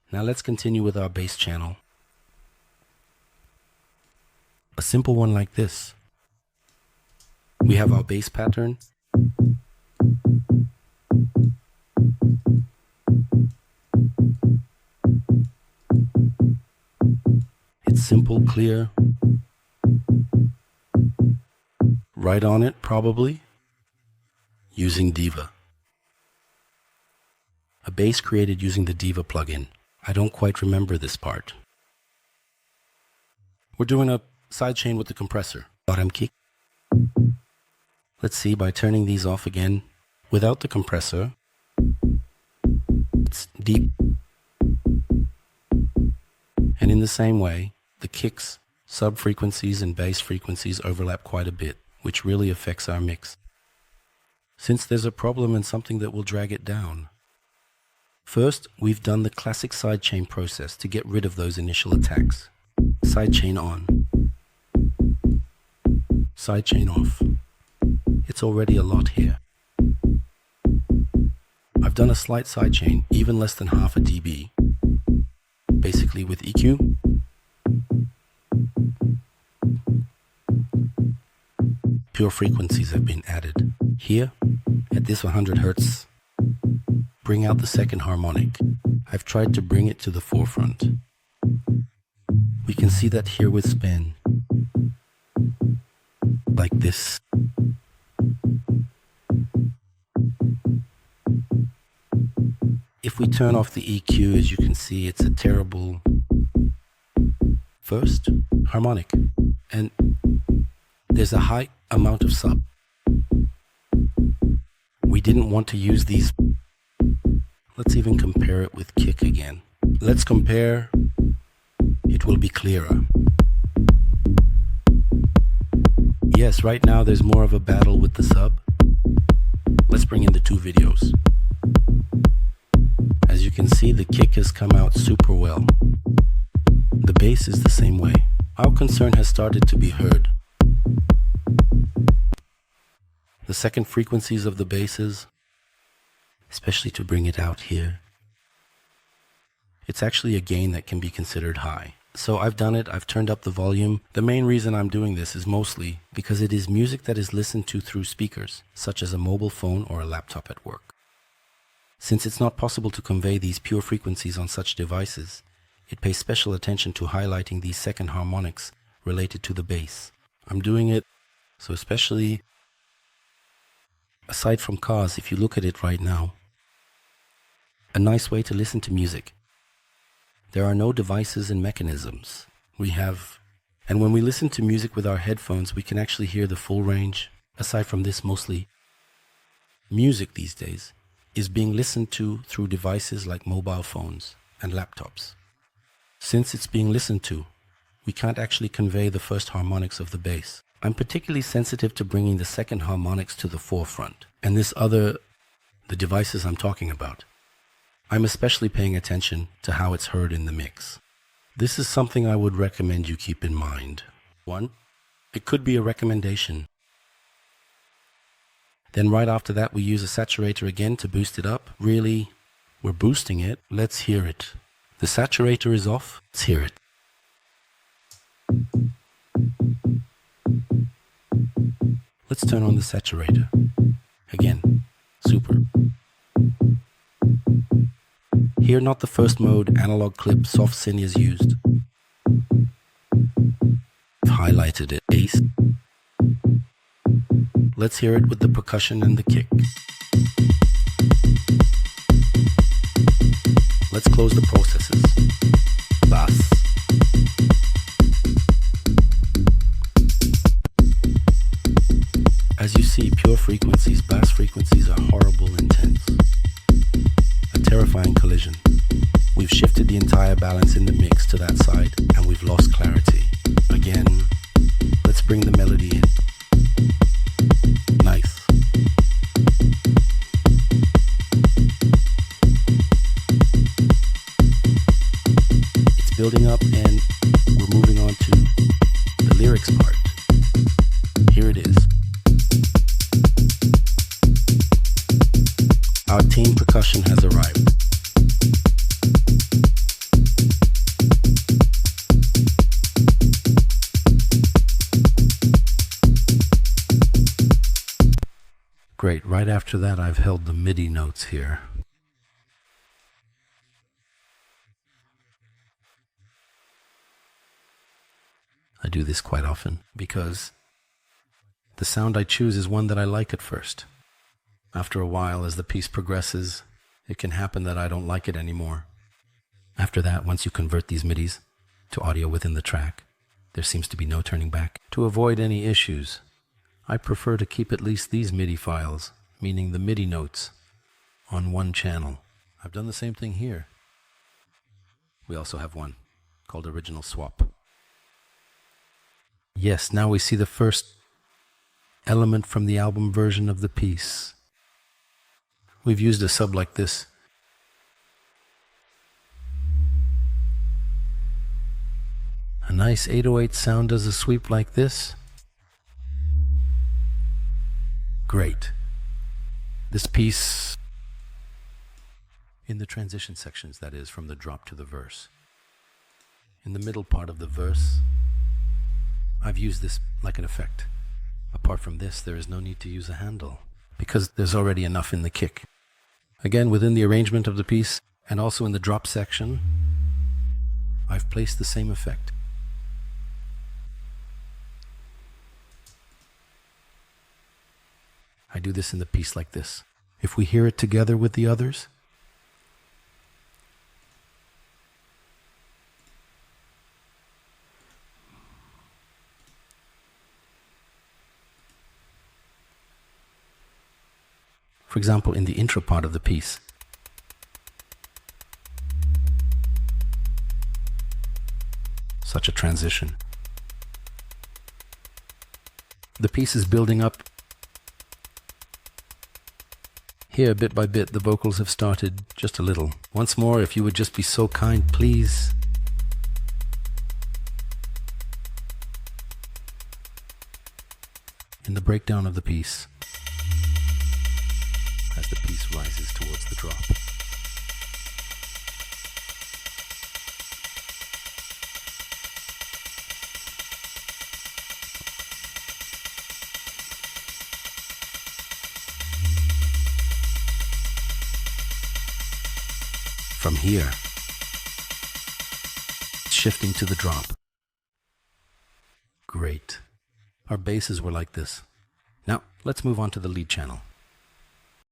Now let's continue with our bass channel. A simple one like this. We have our bass pattern. It's simple, clear. Right on it, probably. Using Diva. A bass created using the Diva plugin. I don't quite remember this part. We're doing a sidechain with the compressor. Bottom kick. Let's see, by turning these off again, without the compressor, it's deep. And in the same way, the kicks, sub-frequencies, and bass frequencies overlap quite a bit, which really affects our mix. Since there's a problem and something that will drag it down. First, we've done the classic sidechain process to get rid of those initial attacks. Sidechain on. Sidechain off. It's already a lot here. I've done a slight sidechain, even less than half a dB. Basically with EQ. Pure frequencies have been added. Here, at this 100 Hz, bring out the second harmonic. I've tried to bring it to the forefront. We can see that here with spin. Like this. If we turn off the EQ, as you can see, it's a terrible first harmonic. And there's a high amount of sub. We didn't want to use these. Let's even compare it with kick again. Let's compare. It will be clearer. Yes, right now there's more of a battle with the sub. Let's bring in the two videos. As you can see, the kick has come out super well. The bass is the same way. Our concern has started to be heard. The second frequencies of the basses, especially to bring it out here. It's actually a gain that can be considered high. So I've done it, I've turned up the volume. The main reason I'm doing this is mostly because it is music that is listened to through speakers, such as a mobile phone or a laptop at work. Since it's not possible to convey these pure frequencies on such devices, it pays special attention to highlighting these second harmonics related to the bass. I'm doing it, so especially aside from cars, if you look at it right now, a nice way to listen to music. There are no devices and mechanisms. And when we listen to music with our headphones, we can actually hear the full range. Aside from this, mostly music these days is being listened to through devices like mobile phones and laptops. Since it's being listened to, we can't actually convey the first harmonics of the bass. I'm particularly sensitive to bringing the second harmonics to the forefront, and the devices I'm talking about. I'm especially paying attention to how it's heard in the mix. This is something I would recommend you keep in mind. 1, it could be a recommendation. Then right after that, we use a saturator again to boost it up. Really, we're boosting it. Let's hear it. The saturator is off. Let's hear it. Let's turn on the saturator. Again, super. Here, not the first mode, analog clip, soft synth is used. I've highlighted it. Bass. Let's hear it with the percussion and the kick. Let's close the processes. Bass. As you see, pure frequencies, bass frequencies are horrible, intense. A terrifying collision. We've shifted the entire balance in the mix to that side, and we've lost clarity. Again, let's bring the melody in. Nice. It's building up, and we're moving on to the lyrics part. Here it is. Our team percussion has arrived. Great. Right after that, I've held the MIDI notes here. I do this quite often because the sound I choose is one that I like at first. After a while, as the piece progresses, it can happen that I don't like it anymore. After that, once you convert these MIDIs to audio within the track, there seems to be no turning back. To avoid any issues, I prefer to keep at least these MIDI files, meaning the MIDI notes, on one channel. I've done the same thing here. We also have one called Original Swap. Yes, now we see the first element from the album version of the piece. We've used a sub like this. A nice 808 sound does a sweep like this. Great. This piece, in the transition sections, that is, from the drop to the verse. In the middle part of the verse, I've used this like an effect. Apart from this, there is no need to use a handle, because there's already enough in the kick. Again, within the arrangement of the piece, and also in the drop section, I've placed the same effect. I do this in the piece like this. If we hear it together with the others, for example, in the intro part of the piece, such a transition. The piece is building up. Here, bit by bit, the vocals have started just a little. Once more, if you would just be so kind, please. In the breakdown of the piece, as the piece rises towards the drop. From here, shifting to the drop. Great. Our basses were like this. Now, let's move on to the lead channel.